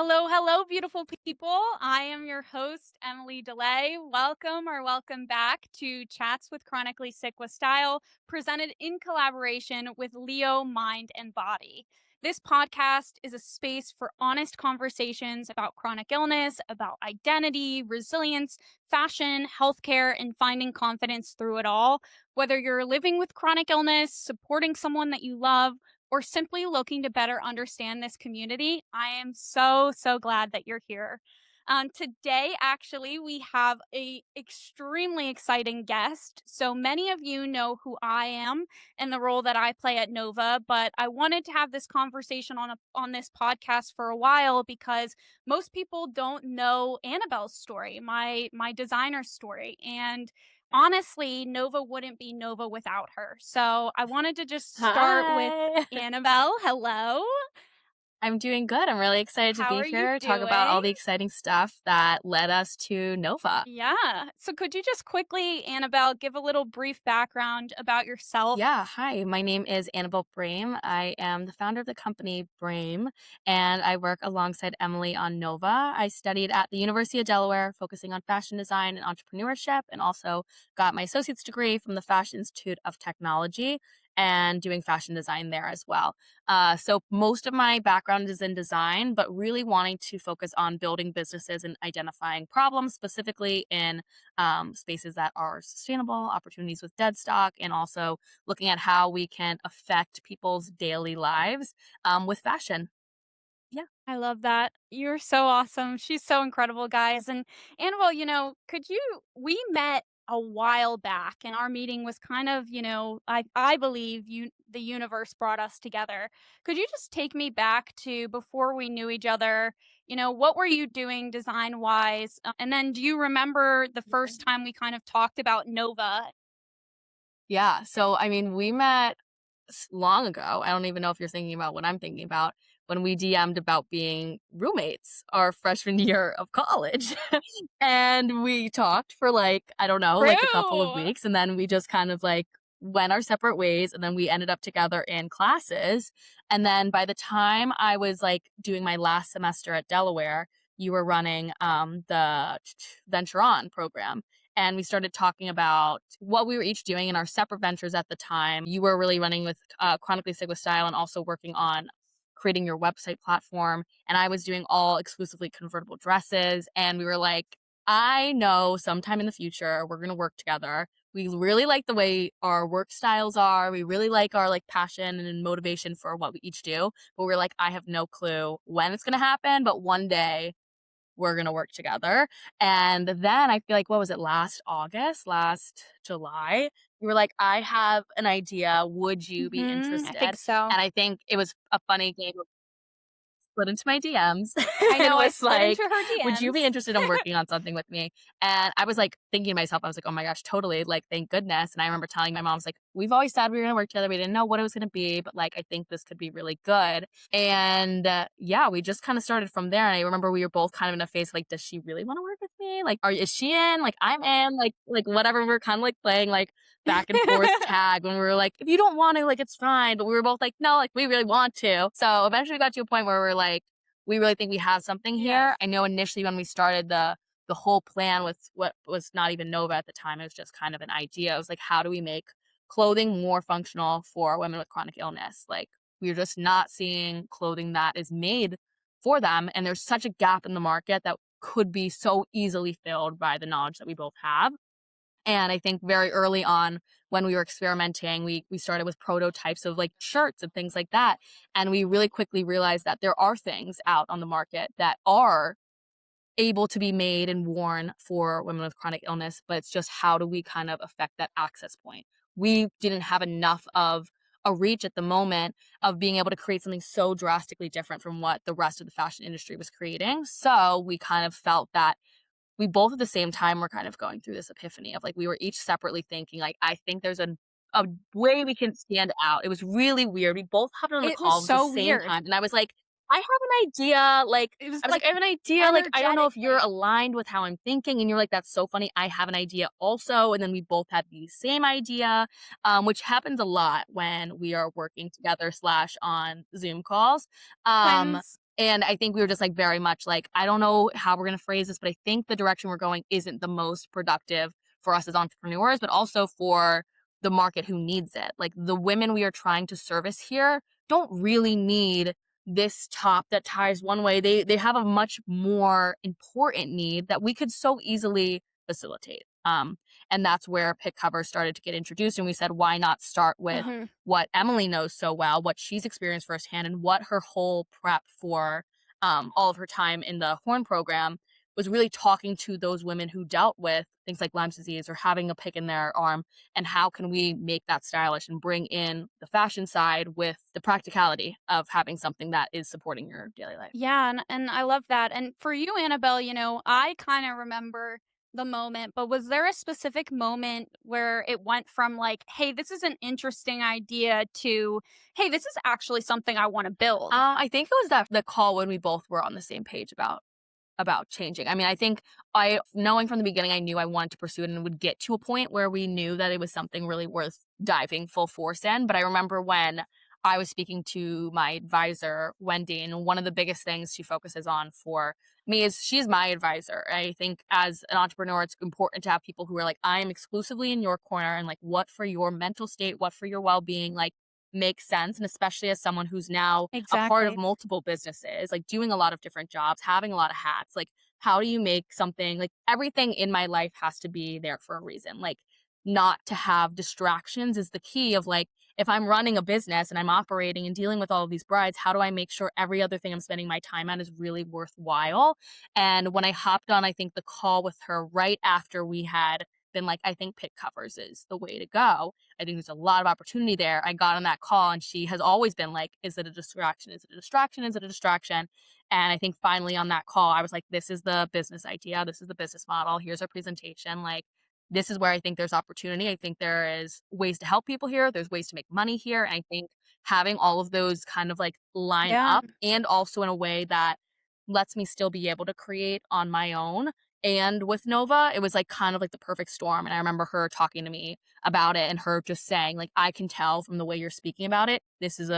Hello, hello, beautiful people. I am your host, Emilie Delaye. Welcome back to Chats with Chronically Sick with Style, presented in collaboration with Leo Mind and Body. This podcast is a space for honest conversations about chronic illness, about identity, resilience, fashion, healthcare, and finding confidence through it all. Whether you're living with chronic illness, supporting someone that you love, or simply looking to better understand this community, I am so glad that you're here. Today, actually, we have a extremely exciting guest. So many of you know who I am and the role that I play at Nova, but I wanted to have this conversation on this podcast for a while because most people don't know Annabelle's story, my designer's story, and honestly, Nova wouldn't be Nova without her. So I wanted to just start with Hi. Annabelle. Hello. I'm doing good. I'm really excited to How be are you here, talk about doing? all the exciting stuff that led us to Nova. Yeah. So could you just quickly, Annabelle, give a little brief background about yourself? Yeah, hi. My name is Annabelle Brame. I am the founder of the company Brame, and I work alongside Emily on Nova. I studied at the University of Delaware, focusing on fashion design and entrepreneurship, and also got my associate's degree from the Fashion Institute of Technology and doing fashion design there as well. So most of my background is in design, but really wanting to focus on building businesses and identifying problems, specifically in spaces that are sustainable, opportunities with dead stock, and also looking at how we can affect people's daily lives with fashion. Yeah. I love that. You're so awesome. She's so incredible, guys. And Annabelle, we met a while back and our meeting was kind of, I believe the universe brought us together. Could you just take me back to before we knew each other? What were you doing design wise? And then do you remember the first time we kind of talked about Nova? Yeah. So, I mean, we met long ago. I don't even know if you're thinking about what I'm thinking about when we DM'd about being roommates our freshman year of college. And we talked for like, I don't know, like a couple of True. weeks. And then we just kind of like went our separate ways. And then we ended up together in classes. And then by the time I was like doing my last semester at Delaware, you were running the Venture On program, and we started talking about what we were each doing in our separate ventures at the time. You were really running with Chronically Sick with Style and also working on creating your website platform. And I was doing all exclusively convertible dresses. And we were like, I know sometime in the future we're going to work together. We really like the way our work styles are. We really like our like passion and motivation for what we each do. But we're like, I have no clue when it's going to happen. But one day we're going to work together. And then I feel like, what was it, last July? You were like, I have an idea. Would you be I interested? think so. And I think it was a funny game slid into my DMs I and know I was slid into like, her would you be DMs. interested in working on something with me? And I was like thinking to myself, I was like, oh my gosh, totally. Like, thank goodness. And I remember telling my mom, I was like, we've always said we were going to work together. We didn't know what it was going to be, but like, I think this could be really good. And yeah, we just kind of started from there. And I remember we were both kind of in a phase of like, does she really want to work with me? Like, is she in? Like, I'm in. Like whatever. We're kind of like playing like back and forth tag when we were like, if you don't want to, like, it's fine. But we were both like, no, like, we really want to. So eventually we got to a point where we're like, we really think we have something Yes. here. I know initially when we started the whole plan with what was not even Nova at the time, it was just kind of an idea. It was like, how do we make clothing more functional for women with chronic illness? Like, we're just not seeing clothing that is made for them. And there's such a gap in the market that could be so easily filled by the knowledge that we both have. And I think very early on when we were experimenting, we started with prototypes of like shirts and things like that. And we really quickly realized that there are things out on the market that are able to be made and worn for women with chronic illness, but it's just how do we kind of affect that access point? We didn't have enough of a reach at the moment of being able to create something so drastically different from what the rest of the fashion industry was creating. So we kind of felt that we both at the same time were kind of going through this epiphany of like, we were each separately thinking like, I think there's a way we can stand out. It was really weird. We both hopped on the It was call at the so same weird. time. And I was like, I have an idea. Like, It was I was like, like I have an idea. Like, I don't know if you're energetically. aligned with how I'm thinking. And you're like, that's so funny. I have an idea also. And then we both had the same idea, which happens a lot when we are working together / on Zoom calls. Um, Twins. And I think we were just like very much like, I don't know how we're going to phrase this, but I think the direction we're going isn't the most productive for us as entrepreneurs, but also for the market who needs it. Like the women we are trying to service here don't really need this top that ties one way. They have a much more important need that we could so easily facilitate. And that's where pick covers started to get introduced. And we said, why not start with Hmm. what Emily knows so well, what she's experienced firsthand, and what her whole prep for all of her time in the Horn program was really talking to those women who dealt with things like Lyme's disease or having a pick in their arm, and how can we make that stylish and bring in the fashion side with the practicality of having something that is supporting your daily life. Yeah, and I love that. And for you, Annabelle, I kind of remember the moment, but was there a specific moment where it went from like, hey, this is an interesting idea to, hey, this is actually something I want to build? I think it was that the call when we both were on the same page about changing. I mean, I think I knowing from the beginning, I knew I wanted to pursue it and would get to a point where we knew that it was something really worth diving full force in. But I remember when I was speaking to my advisor, Wendy, and one of the biggest things she focuses on for me is she's my advisor. I think as an entrepreneur, it's important to have people who are like, I am exclusively in your corner and like what for your mental state, what for your well being, like makes sense. And especially as someone who's now a part of Exactly. multiple businesses, like doing a lot of different jobs, having a lot of hats. Like, how do you make something like everything in my life has to be there for a reason? Like, not to have distractions is the key of like, if I'm running a business and I'm operating and dealing with all of these brides, how do I make sure every other thing I'm spending my time on is really worthwhile? And when I hopped on, I think the call with her right after we had been like, I think pit covers is the way to go. I think there's a lot of opportunity there. I got on that call and she has always been like, is it a distraction? Is it a distraction? Is it a distraction? And I think finally on that call, I was like, this is the business idea. This is the business model. Here's our presentation. Like, this is where I think there's opportunity. I think there is ways to help people here. There's ways to make money here. And I think having all of those kind of like line Yeah. up and also in a way that lets me still be able to create on my own and with Nova, it was like kind of like the perfect storm. And I remember her talking to me about it and her just saying, like, I can tell from the way you're speaking about it, this is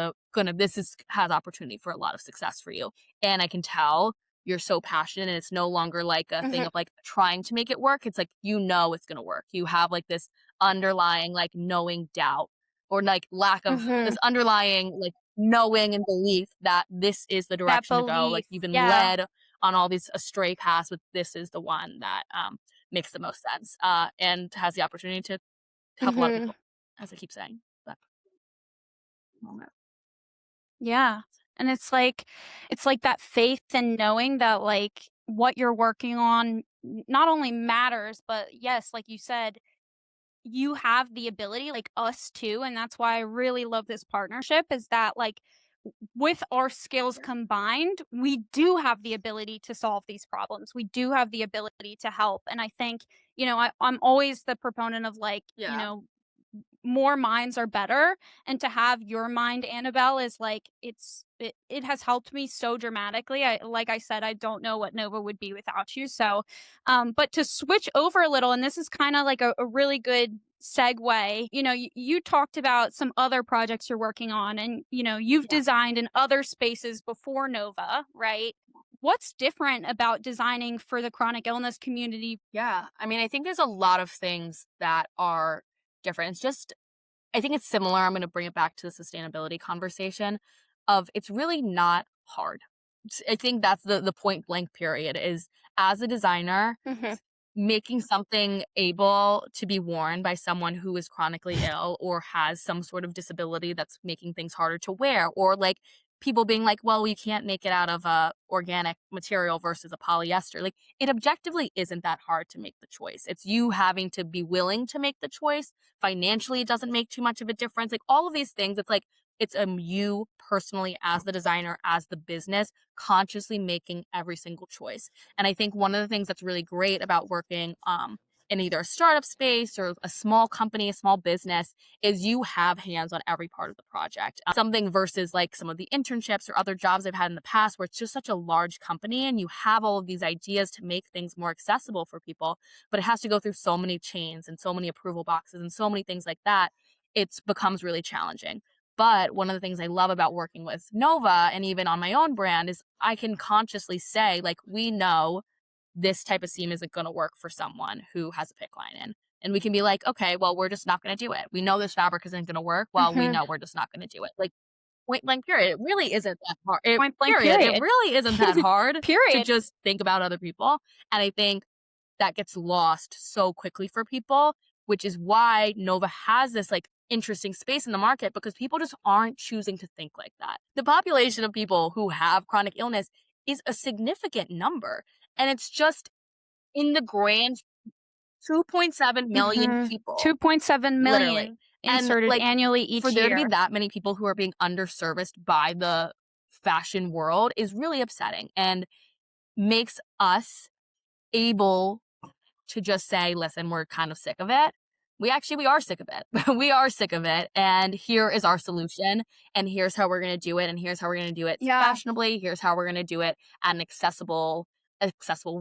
has opportunity for a lot of success for you. And I can tell you're so passionate and it's no longer like a thing Hmm. of like trying to make it work. It's like it's gonna work. You have like this underlying like knowing doubt or like lack of Hmm. this underlying like knowing and belief that this is the That direction to go. Like belief. you've been Yeah. led on all these stray paths, but this is the one that makes the most sense and has the opportunity to help a lot of Hmm. people, as I keep saying. That moment. Yeah. And it's like that faith and knowing that like what you're working on not only matters, but yes, like you said, you have the ability, like us too, and that's why I really love this partnership is that like with our skills combined, we do have the ability to solve these problems. We do have the ability to help. And I think, I'm always the proponent of like, Yeah. more minds are better, and to have your mind, Annabelle, is like it has helped me so dramatically. Like I said, I don't know what Nova would be without you. So but to switch over a little, and this is kind of like a really good segue. You talked about some other projects you're working on, and you've Yeah. designed in other spaces before Nova, right? What's different about designing for the chronic illness community? Yeah. I mean, I think there's a lot of things that are different. It's just I think it's similar. I'm going to bring it back to the sustainability conversation of it's really not hard. I think that's the point blank period is as a designer, Mhm. making something able to be worn by someone who is chronically ill or has some sort of disability that's making things harder to wear or like people being like well we can't make it out of a organic material versus a polyester like it objectively isn't that hard to make the choice. It's you having to be willing to make the choice. Financially it doesn't make too much of a difference. Like all of these things it's like it's you personally as the designer as the business consciously making every single choice. And I think one of the things that's really great about working in either a startup space or a small company, a small business, is you have hands on every part of the project. Something versus like some of the internships or other jobs I've had in the past where it's just such a large company and you have all of these ideas to make things more accessible for people, but it has to go through so many chains and so many approval boxes and so many things like that. It becomes really challenging. But one of the things I love about working with Nova and even on my own brand is I can consciously say, like, we know this type of seam isn't going to work for someone who has a pick line in. And we can be like, okay, well, we're just not going to do it. We know this fabric isn't going to work. Well, we Mhm. know we're just not going to do it. Like, point blank period. It really isn't that hard. Point blank Period. It period. really isn't that hard to Period. just think about other people. And I think that gets lost so quickly for people, which is why Nova has this like interesting space in the market because people just aren't choosing to think like that. The population of people who have chronic illness is a significant number. And it's just in the grand 2.7 million Mhm. people, 2.7 literally. million And inserted like annually for each there to be year. that many people who are being underserviced by the fashion world is really upsetting and makes us able to just say, listen, we're kind of sick of it. We are sick of it. We are sick of it. And here is our solution. And here's how we're going to do it. And here's how we're going to do it Yeah. fashionably. Here's how we're going to do it at an accessible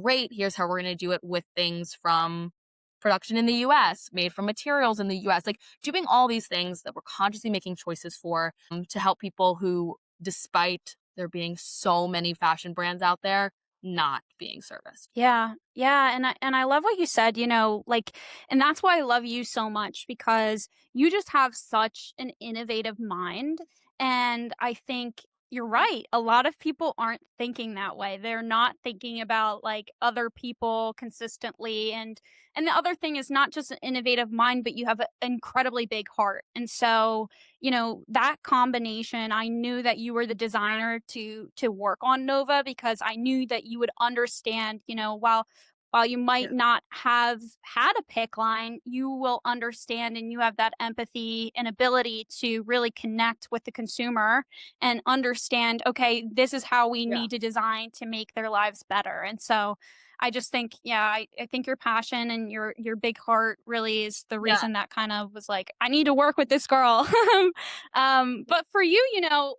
rate. Here's how we're going to do it with things from production in the US, made from materials in the US, like doing all these things that we're consciously making choices for to help people who, despite there being so many fashion brands out there, not being serviced. Yeah. Yeah, and I love what you said, like, and that's why I love you so much because you just have such an innovative mind, and I think you're right. A lot of people aren't thinking that way. They're not thinking about like other people consistently, and the other thing is not just an innovative mind, but you have an incredibly big heart. And so, that combination, I knew that you were the designer to work on Nova because I knew that you would understand, while you might Yeah. not have had a pick line, you will understand and you have that empathy and ability to really connect with the consumer and understand, okay, this is how we Yeah. need to design to make their lives better. And so I just think, yeah, I think your passion and your big heart really is the Yeah. reason that kind of was like, I need to work with this girl. But for you,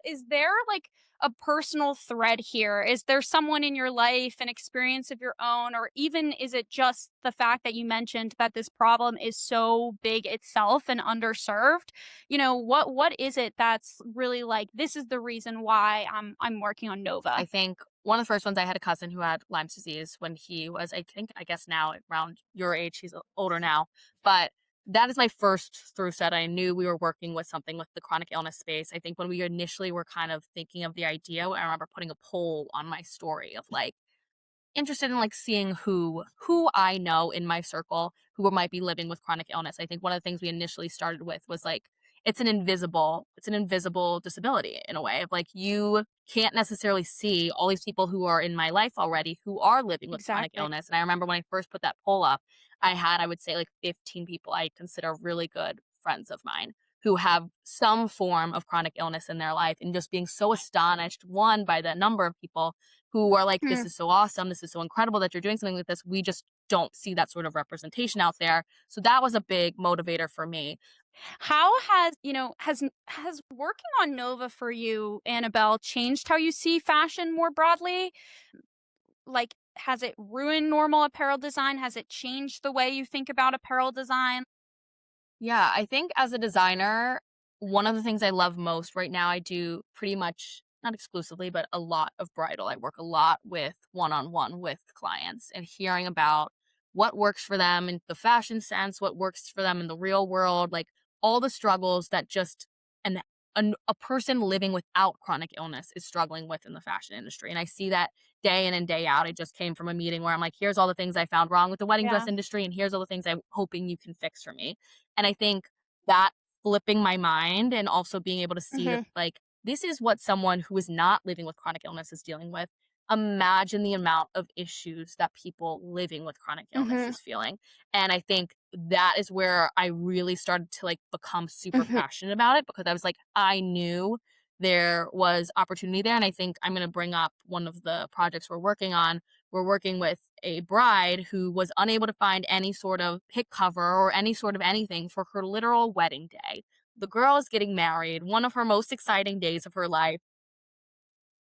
is there like a personal thread here? Is there someone in your life, an experience of your own, or even is it just the fact that you mentioned that this problem is so big itself and underserved? What is it that's really like this is the reason why I'm working on Nova? I think one of the first ones I had a cousin who had Lyme's disease when he was, I guess now around your age, he's older now, but that is my first through set. I knew we were working with something with the chronic illness space. I think when we initially were kind of thinking of the idea, I remember putting a poll on my story of like, interested in like seeing who I know in my circle who might be living with chronic illness. I think one of the things we initially started with was like it's an invisible disability in a way of like you can't necessarily see all these people who are in my life already who are living with chronic Exactly. illness. And I remember when I first put that poll up, I would say like 15 people I consider really good friends of mine who have some form of chronic illness in their life and just being so astonished one by the number of people who are like, this Hmm. is so awesome. This is so incredible that you're doing something like this. We just don't see that sort of representation out there. So that was a big motivator for me. How has working on Nova for you, Annabelle, changed how you see fashion more broadly? Like, has it ruined normal apparel design? Has it changed the way you think about apparel design? Yeah, I think as a designer, one of the things I love most right now, I do pretty much, not exclusively, but a lot of bridal. I work a lot with one on one with clients and hearing about what works for them in the fashion sense, what works for them in the real world, like all the struggles that just an, a person living without chronic illness is struggling with in the fashion industry. And I see that day in and day out. I just came from a meeting where I'm like, here's all the things I found wrong with the wedding dress Yeah. industry, and here's all the things I'm hoping you can fix for me. And I think that flipping my mind and also being able to see that, Mhm. like, this is what someone who is not living with chronic illness is dealing with. Imagine the amount of issues that people living with chronic illness Mhm. is feeling. And I think that is where I really started to like become super Mhm. passionate about it because I was like, I knew there was opportunity there. And I think I'm going to bring up one of the projects we're working on. We're working with a bride who was unable to find any sort of pick cover or any sort of anything for her literal wedding day. The girl is getting married, one of her most exciting days of her life,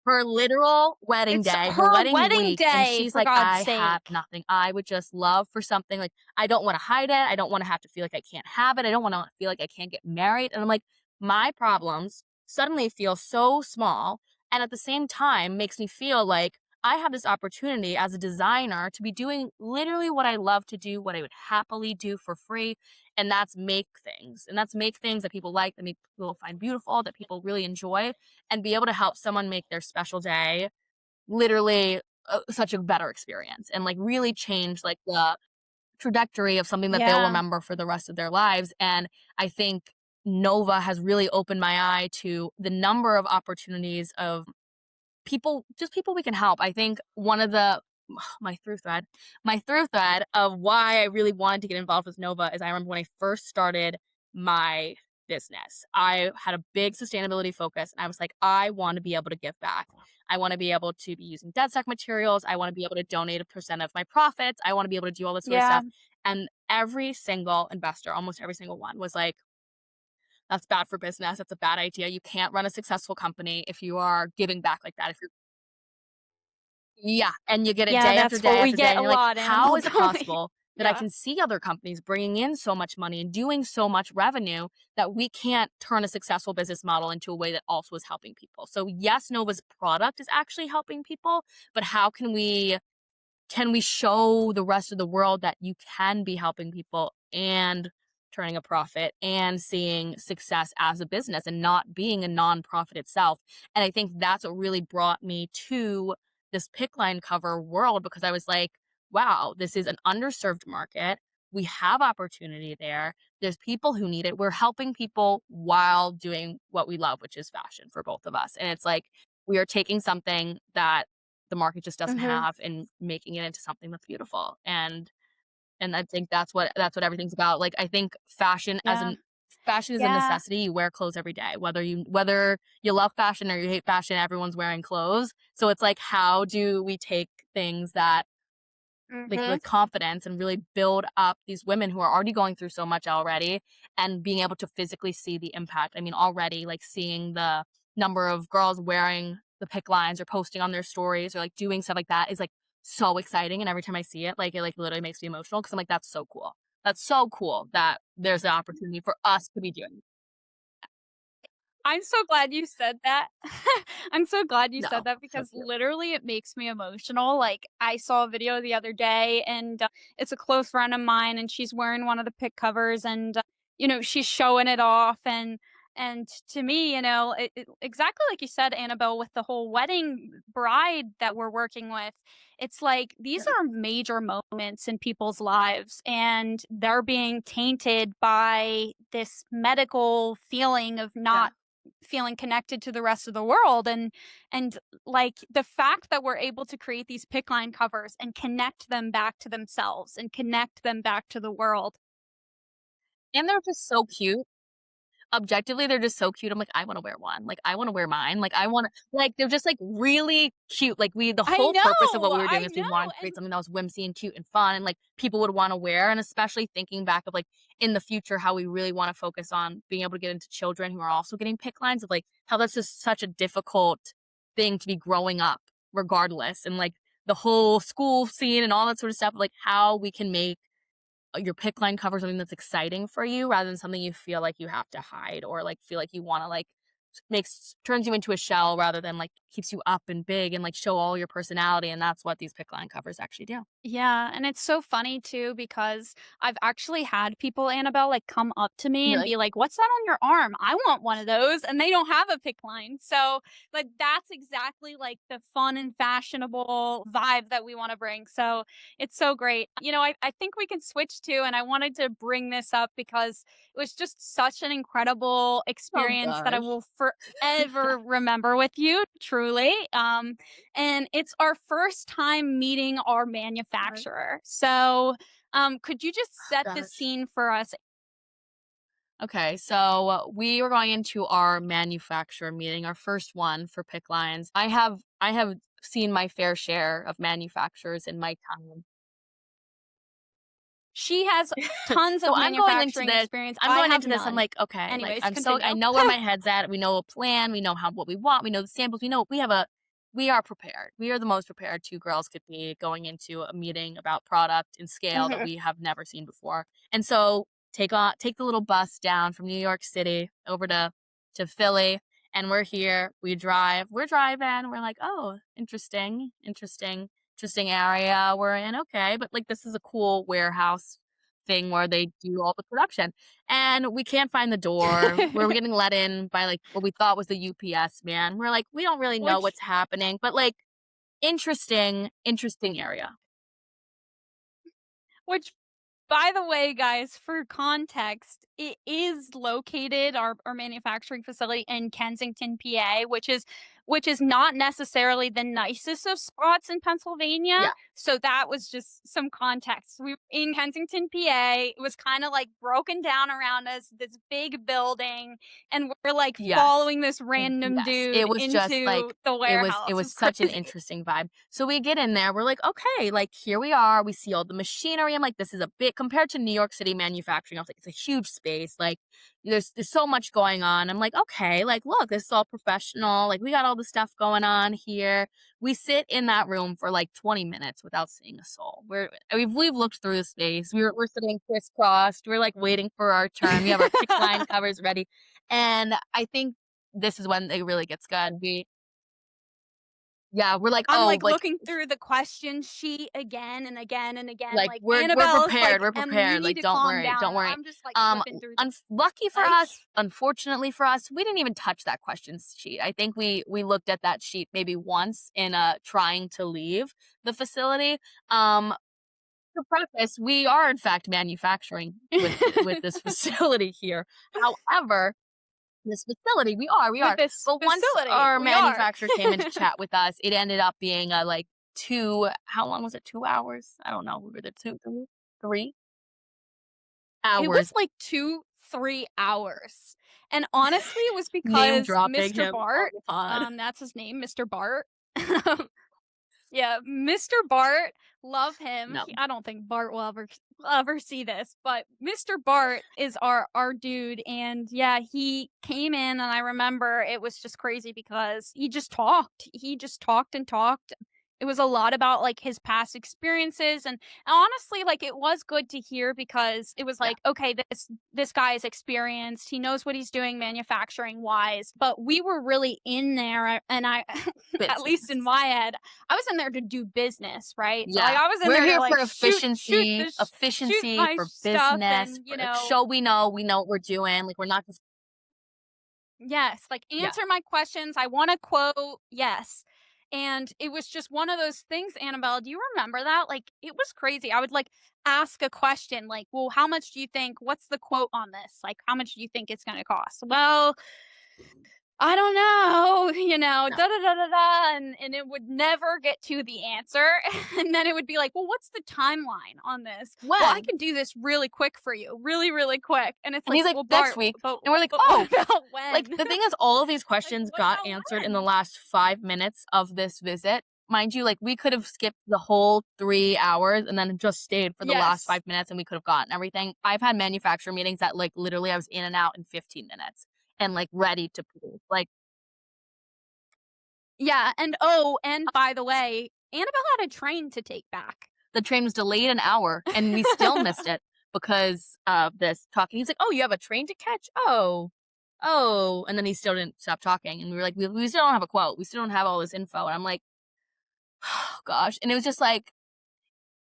her literal wedding It's day, her her wedding wedding week, and day, she's for like, God's "I have sake. nothing. I would just love for something like I don't wanna hide it. I don't wanna have to feel like I can't have it. I don't wanna feel like I can't get married." And I'm like, my problems suddenly feel so small, and at the same time makes me feel like I have this opportunity as a designer to be doing literally what I love to do, what I would happily do for free, and that's make things. And that's make things that people like, that make people find beautiful, that people really enjoy, and be able to help someone make their special day literally such a better experience and like really change like the trajectory of something that they'll Yeah. remember for the rest of their lives. And I think Nova has really opened my eye to the number of opportunities of people, just people we can help. I think one of the my through thread of why I really wanted to get involved with Nova is I remember when I first started my business, I had a big sustainability focus and I was like, I want to be able to give back. I want to be able to be using dead stock materials. I want to be able to donate a percent of my profits. I want to be able to do all this sort of Yeah. stuff. And every single investor, almost every single one, was like, that's bad for business. That's a bad idea. You can't run a successful company if you are giving back like that. If you're Yeah, and you get it Yeah, day after that's what day we after day, get and a you're like, lot, "How Annabelle, is it don't we? possible that I Yeah. can see other companies bringing in so much money and doing so much revenue that we can't turn a successful business model into a way that also is helping people?" So, yes, Nova's product is actually helping people, but how can we show the rest of the world that you can be helping people and turning a profit and seeing success as a business and not being a nonprofit itself? And I think that's what really brought me to this pick line cover world, because I was like, wow, this is an underserved market. We have opportunity there. There's people who need it. We're helping people while doing what we love, which is fashion for both of us. And it's like we are taking something that the market just doesn't Mhm. have and making it into something that's beautiful. And I think that's what everything's about. Like I think Yeah. fashion is a Yeah. necessity. You wear clothes every day. Whether you love fashion or you hate fashion, everyone's wearing clothes. So it's like how do we take things that like Mhm. with confidence and really build up these women who are already going through so much already and being able to physically see the impact. I mean, already like seeing the number of girls wearing the pick lines or posting on their stories or like doing stuff like that is like so exciting. And every time I see it, like it like literally makes me emotional because I'm like, that's so cool. That's so cool that there's an opportunity for us to be doing. I'm so glad you said that. I'm so glad you said No, that so because cute. literally it makes me emotional. Like I saw a video the other day and it's a close friend of mine and she's wearing one of the pick covers and she's showing it off and to me, exactly like you said, Annabelle, with the whole wedding bride that we're working with, it's like these Yeah. are major moments in people's lives and they're being tainted by this medical feeling of Yeah. not feeling connected to the rest of the world and like the fact that we're able to create these pick line covers and connect them back to themselves and connect them back to the world. And they're just so cute. Objectively, they're just so cute. I'm like, "I wanna wear one." Like, "I wanna wear mine." Like, I wanna like, they're just, like, really cute. Like, the I whole purpose of what we were doing I is we know. wanted to create And something that was whimsy and cute and fun and, like, people would wanna wear, and especially thinking back of, like, in the future, how we really wanna focus on being able to get into children who are also getting pick lines of, like, how that's just such a difficult thing to be growing up regardless, and, like, the whole school scene and all that sort of stuff, like, how we can make your pick line cover something that's exciting for you rather than something you feel like you have to hide or like feel like you want to like makes turns you into a shell rather than like keeps you up and big and like show all your personality, and that's what these pick line covers actually do. yeah, and it's so funny too because I've actually had people, Annabelle, like come up to me and Really? be like, "What's that on your arm? I want one of those." And they don't have a pick line. So, like that's exactly like the fun and fashionable vibe that we want to bring. So, it's so great. I think we can switch to and I wanted to bring this up because it was just such an incredible Oh experience that I gosh. will forever remember with you, truly. And it's our first time meeting our Right. manufacturer. So, could you just set the Gosh. scene for us? Okay, so we were going into our manufacturer meeting, our first one for pick lines. I have seen my fair share of manufacturers in my time. She has tons So of manufacturing experience. I'm I going have into this, I'm none. like, okay, like Anyways, I continue. know where my head's at. We know a plan, we know how what we want, we know the samples, we are prepared. We are the most prepared two girls could be going into a meeting about product and scale that Mhm. we have never seen before. And so take the little bus down from New York City over to to Philly, and we're here. We're driving. We're like, oh, interesting area we're in. Okay, but like this is a cool warehouse thing where they do all the production, and we can't find the door. We're getting let in by like what we thought was the UPS man. We're like, we don't really know Which what's happening, but like interesting area. which by the way, guys, for context, it is located our manufacturing facility in Kensington, PA, which is not necessarily the nicest of spots in Pennsylvania. Yeah. So that was just some context. We were in Kensington, PA. It was kind of like broken down around us, this big building, and we're like Yes. following this random Yes, it dude was just into like the it warehouse. It was was such an crazy. interesting vibe. So we get in there, we're like, "Okay, like here we are, we see all the machinery." I'm like, "This is a bit compared to New York City manufacturing." I was like, "It's a huge space, like there's so much going on." I'm like, "Okay, like look, this is all professional. Like we got all the stuff going on here." We sit in that room for like 20 minutes without seeing a soul. We've looked through the space. We're sitting crisscrossed. We're like waiting for our turn. We have our pick line covers ready. And I think this is when it really gets good. We're like, I'm, "Oh, like, like looking through the question sheet again and again and again, like, like, we're Annabelle's prepared, like, we're "Emily, you prepared, need like, to don't calm worry, down," don't and worry." I'm just, like, flipping through the Lucky for like us, unfortunately for us, we didn't even touch that questions sheet. I think we looked at that sheet maybe once in, trying to leave the facility. Um, to preface, we are in fact manufacturing with this facility here. However, this facility, we with are. this But once facility, our we are. manufacturer came in to chat with us, it ended up being a like 2 how long was it? 2 hours? I don't know. We were there 2, 3 It was, hours. like, 2, 3 hours, and honestly, it was Name because dropping Mr. him on Bart, the pod. that's his name, Mr. Bart. Yeah, Mr. Bart, love him. No. I don't think Bart will ever see this, but Mr. Bart is our dude, and yeah, he came in, and I remember it was just crazy because he just talked. He just talked and talked. It was a lot about like his past experiences, and honestly, like it was good to hear because it was Yeah. like, okay, this guy is experienced. He knows what he's doing manufacturing wise. But we were really in there, and I, at least in Business. my head, I was in there to do business, right? So, like, Yeah. I was in We're there to, here like, for shoot efficiency, my for stuff business, and, for show we know what we're doing. Like we're not just yes, like, yeah. answer my questions, I want a quote, yes. And it was just one of those things, Annabelle, do you remember that? Like, it was crazy. I would, like, ask a question, like, "Well, how much do you think what's the quote on this? Like, how much do you think it's gonna cost?" "Well, I don't know, No. da da da da da," and it would never get to the answer. And then it would be like, well, what's the timeline on this? Well, I When? can do this really quick for you, really, really quick. And it's And like, he's like, well, "Next Bart, week." but And we're like, but "Oh." what about Like, when? the thing is all of these Like, questions what got about answered in the when? last 5 minutes of this visit. Mind you, like, we could have skipped the whole 3 hours and then just stayed for the last Yes. 5 minutes, and we could have gotten everything. I've had manufacturer meetings that, like, literally I was in and out in 15 minutes and, like, ready to produce. Like, Yeah. And oh, and by the way, Annabelle had a train to take back. the train was delayed an hour, and we still missed it because of this talking. He's like, "Oh, you have a train to catch? Oh. Oh." And then he still didn't stop talking, and we were like, "We still don't have a quote. We still don't have all this info." And I'm like, "Oh gosh." And it was just like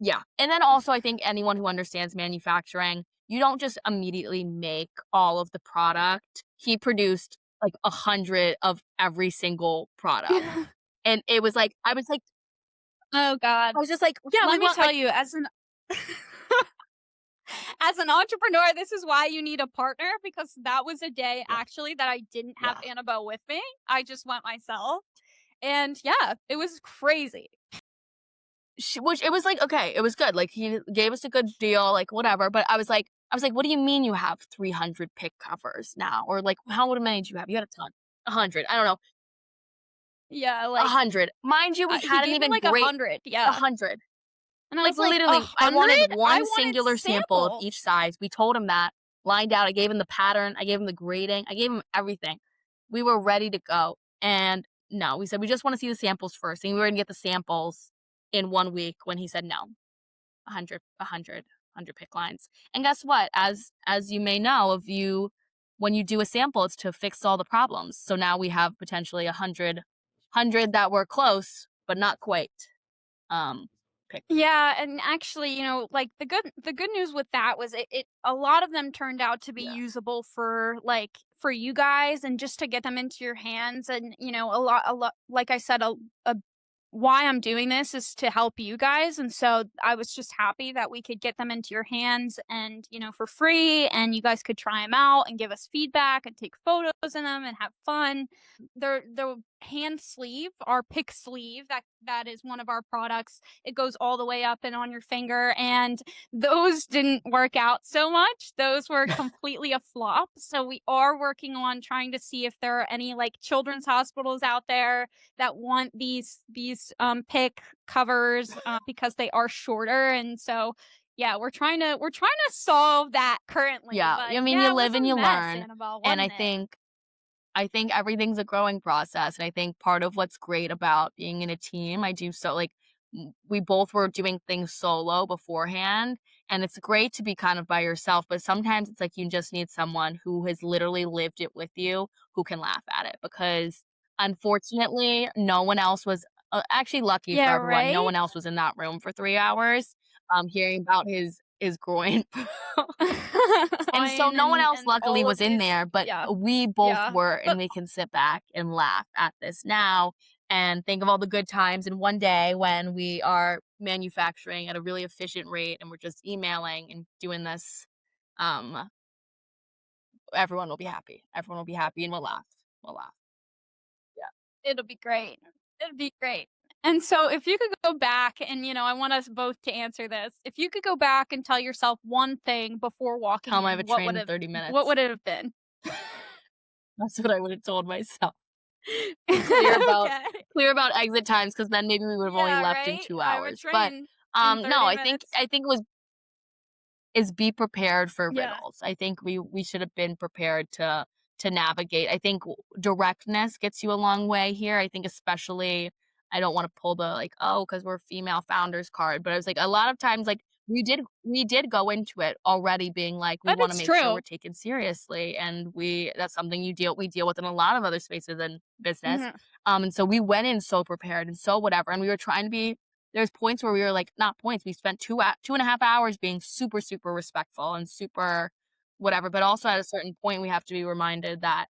yeah. And then also I think anyone who understands manufacturing, you don't just immediately make all of the product. He produced like 100 of every single product. And it was like Oh god. I was just like, "Yeah, we Let me want tell like" you, as an entrepreneur, this is why you need a partner because that was a day yeah, actually that I didn't have yeah. Annabelle with me. I just went myself. And yeah, it was crazy. Which it was like, okay, it was good. Like he gave us a good deal, like whatever. But I was like, "What do you mean you have 300 pick covers now?" Or like, "How many did you have?" "You had a ton." 100. I don't know. Yeah, like 100. Mind you, we he hadn't gave me even like a great hundred. a Yeah. 100. And I Like, was like, a literally, I wanted hundred? I one wanted singular sample of each samples. size. We told him that, lined out. I gave him the pattern. I gave him the grading. I gave him everything. We were ready to go. And no, we said, "We just wanna see the samples first." And we were gonna get the samples in 1 week when he said, "No, 100 pick lines." And guess what? As you may know, if you when you do a sample, it's to fix all the problems. So now we have potentially 100 that were close, but not quite, picked. Yeah, and actually, like the good news with that was it a lot of them turned out to be Yeah. usable for for you guys and just to get them into your hands. And a lot, like I said, a why I'm doing this is to help you guys. And so I was just happy that we could get them into your hands and, for free, and you guys could try them out and give us feedback and take photos in them and have fun. The hand sleeve, our pick sleeve, that is one of our products. It goes all the way up and on your finger, and those didn't work out so much. Those were completely a flop. So we are working on trying to see if there are any like children's hospitals out there that want these pick covers, because they are shorter. And so yeah, we're trying to solve that currently. Yeah, But I mean, you yeah, it was live and a you mess, learn, Annabelle, and wasn't it? I think everything's a growing process, and I think part of what's great about being in a team, I do so like we both were doing things solo beforehand, and it's great to be kind of by yourself, but sometimes it's like you just need someone who has literally lived it with you who can laugh at it because unfortunately, no one else was actually lucky for Yeah, everyone, no right. one else was in that room for 3 hours, hearing about his groin. And so Fine, no one else and luckily all was of in these. there, but Yeah, we both yeah. were, and But we can sit back and laugh at this now and think of all the good times. And one day when we are manufacturing at a really efficient rate and we're just emailing and doing this, um, everyone will be happy. Everyone will be happy and we'll laugh. We'll laugh. Yeah. it'll be great. It'll be great. And so if you could go back and, I want us both to answer this. If you could go back and tell yourself one thing before walking Tell them I have in, a what train would in have 30 what minutes. would it have been? That's what I would have told myself. Be clear about Okay. exit times because then maybe we would have only Yeah, left in right? 2 I have a hours. But train in no, 30 minutes. I think it was is be prepared for Yeah. riddles. I think we should have been prepared to navigate. I think directness gets you a long way here. I think especially I don't want to pull the like oh because we're female founders card, but I was like a lot of times like we did go into it already being like we But want to it's make sure true. we're taken seriously and we that's something we deal with in a lot of other spaces in business. Mhm. And so we went in so prepared and so whatever and we were trying to be there's points where we were like not points. We spent 2.5 hours being super, super respectful and super whatever. But also at a certain point, we have to be reminded that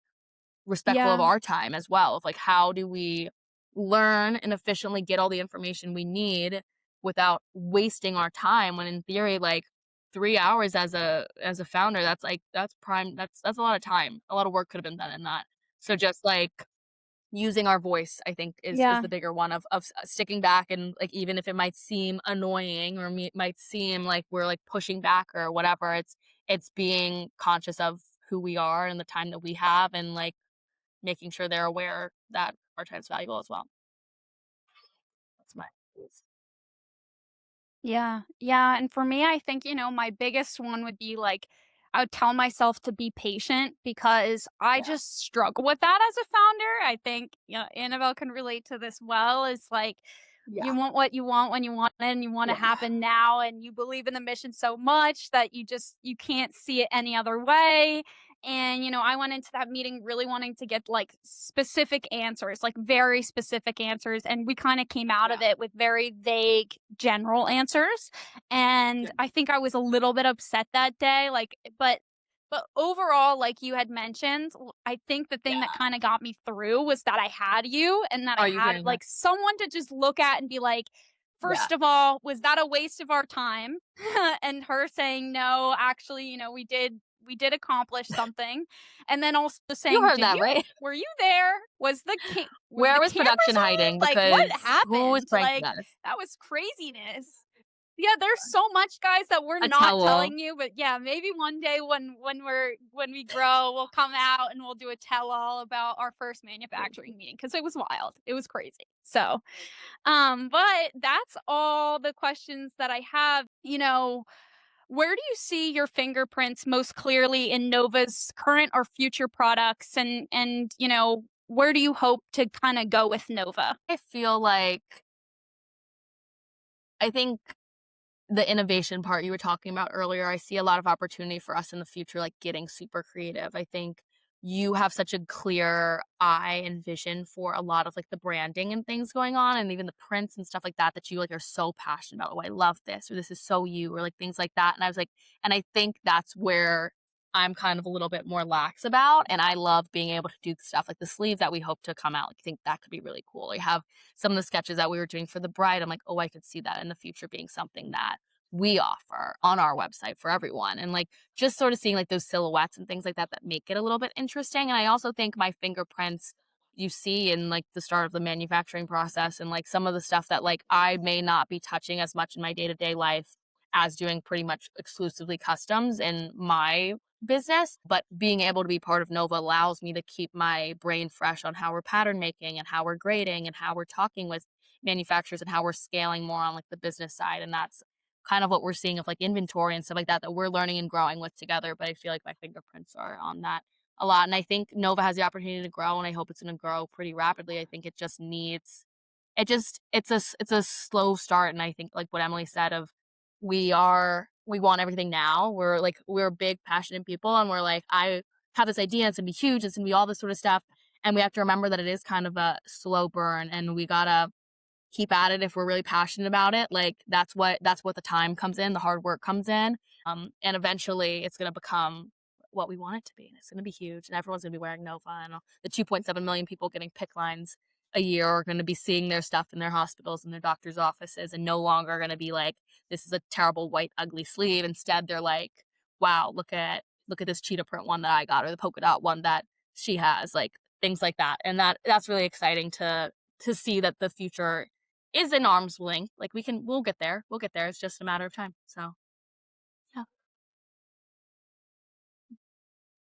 respectful of Yeah. our time as well. Of like, how do we learn and efficiently get all the information we need without wasting our time? When in theory, like 3 hours as a founder, that's like that's prime. That's a lot of time. A lot of work could have been done in that. So just like using our voice, I think, is Yeah. the bigger one of sticking back and, like, even if it might seem annoying or might seem like we're, like, pushing back or whatever, it's being conscious of who we are and the time that we have and, like, making sure they're aware that our time's valuable as well. That's my piece. Yeah. Yeah, and for me, I think, my biggest one would be, like, I would tell myself to be patient because I Yeah. just struggle with that as a founder. I think, Annabelle can relate to this well. Is like, you Yeah. want what you want when you want it, and you want to Yeah. happen now, and you believe in the mission so much that you can't see it any other way. And, I went into that meeting really wanting to get like specific answers, like very specific answers. And we kind of came out of Yeah. it with very vague, general answers. And Good. I think I was a little bit upset that day. But overall, like you had mentioned, I think the thing that Yeah. kind of got me through was that I had you and that I Are you had hearing that? like someone to just look at and be like, Yeah. first of all, was that a waste of our time? And her saying, no, actually, we did accomplish something. And then also You saying, heard that, right? were you there? Was Where the was production cameras on? hiding? Like, what Because who was happened? pranking Like, us? that was craziness. Yeah, there's so much, guys, that we're A not tell-all. telling you, but yeah, maybe one day when we grow, we'll come out and we'll do a tell all about our first manufacturing meeting because it was wild. It was crazy. So, but that's all the questions that I have. Where do you see your fingerprints most clearly in Nova's current or future products, and where do you hope to kind of go with Nova? I feel like I think the innovation part you were talking about earlier, I see a lot of opportunity for us in the future, like getting super creative. I think you have such a clear eye and vision for a lot of like the branding and things going on and even the prints and stuff like that that you like are so passionate about. Oh, I love this, or this is so you, or like things like that. And I was like, and I think that's where I'm kind of a little bit more lax about. And I love being able to do stuff like the sleeve that we hope to come out. Like, I think that could be really cool. I have some of the sketches that we were doing for the bride. I'm like, oh, I could see that in the future being something that we offer on our website for everyone. And like just sort of seeing like those silhouettes and things like that that make it a little bit interesting. And I also think my fingerprints you see in like the start of the manufacturing process and like some of the stuff that like I may not be touching as much in my day-to-day life as doing pretty much exclusively customs in my business, but being able to be part of Nova allows me to keep my brain fresh on how we're pattern making and how we're grading and how we're talking with manufacturers and how we're scaling more on like the business side. And that's kind of what we're seeing of like inventory and stuff like that that we're learning and growing with together. But I feel like my fingerprints are on that a lot. And I think Nova has the opportunity to grow and I hope it's going to grow pretty rapidly. I think it just needs it's a slow start. And I think like what Emily said of we want everything now. We're big, passionate people, and we're like, I have this idea, it's gonna be huge, it's gonna be all this sort of stuff. And we have to remember that it is kind of a slow burn and we gotta keep at it if we're really passionate about it. Like that's what the time comes in, the hard work comes in. And eventually it's gonna become what we want it to be. And it's gonna be huge and everyone's gonna be wearing Nova and the 2.7 million people getting PIC lines a year are gonna be seeing their stuff in their hospitals and their doctors' offices and no longer gonna be like, this is a terrible white ugly sleeve. Instead, they're like, wow, look at this cheetah print one that I got or the polka dot one that she has, like things like that. And that's really exciting to see that the future is in arm's length. Like we'll get there. We'll get there. It's just a matter of time. So yeah.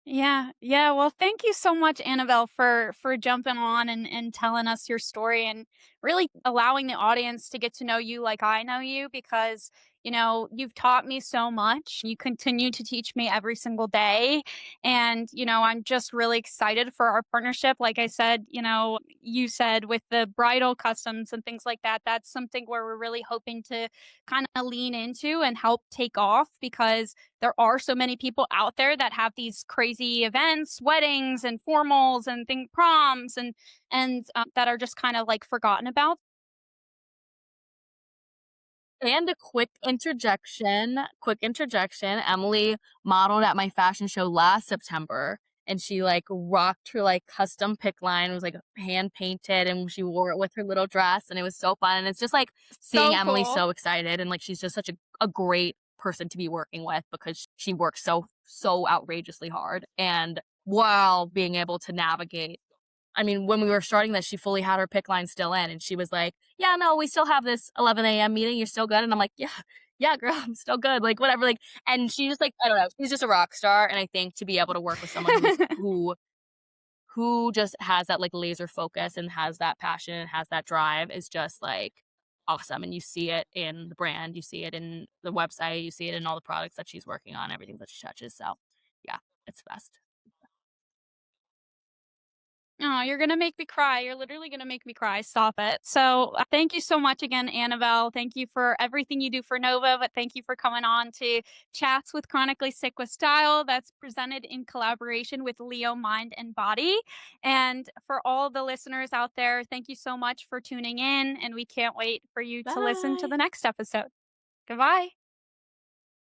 Yeah, yeah. Well, thank you so much, Annabelle, for jumping on and telling us your story and really allowing the audience to get to know you like I know you because you've taught me so much. You continue to teach me every single day. And, I'm just really excited for our partnership. Like I said, you said with the bridal customs and things like that, that's something where we're really hoping to kind of lean into and help take off because there are so many people out there that have these crazy events, weddings and formals and proms and that are just kind of like forgotten about. And a quick interjection. Emily modeled at my fashion show last September and she like rocked her like custom pick line. It was like hand painted and she wore it with her little dress and it was so fun. And it's just like seeing So Emily cool. so excited and like she's just such a great person to be working with because she works so outrageously hard and while being able to navigate I mean, when we were starting this, she fully had her pick line still in, and she was like, "Yeah, no, we still have this 11 a.m. meeting. You're still good." And I'm like, "Yeah, yeah, girl, I'm still good." Like whatever. Like, and she just like I don't know. She's just a rock star, and I think to be able to work with someone who just has that like laser focus and has that passion and has that drive is just like awesome. And you see it in the brand, you see it in the website, you see it in all the products that she's working on, everything that she touches. So, yeah, it's the best. Oh, you're gonna make me cry. You're literally gonna make me cry. Stop it. So, thank you so much again, Annabelle. Thank you for everything you do for Nova, but thank you for coming on to Chats with Chronically Sick with Style. That's presented in collaboration with Leo Mind and Body. And for all the listeners out there, thank you so much for tuning in. And we can't wait for you to listen to Bye. the next episode. Goodbye.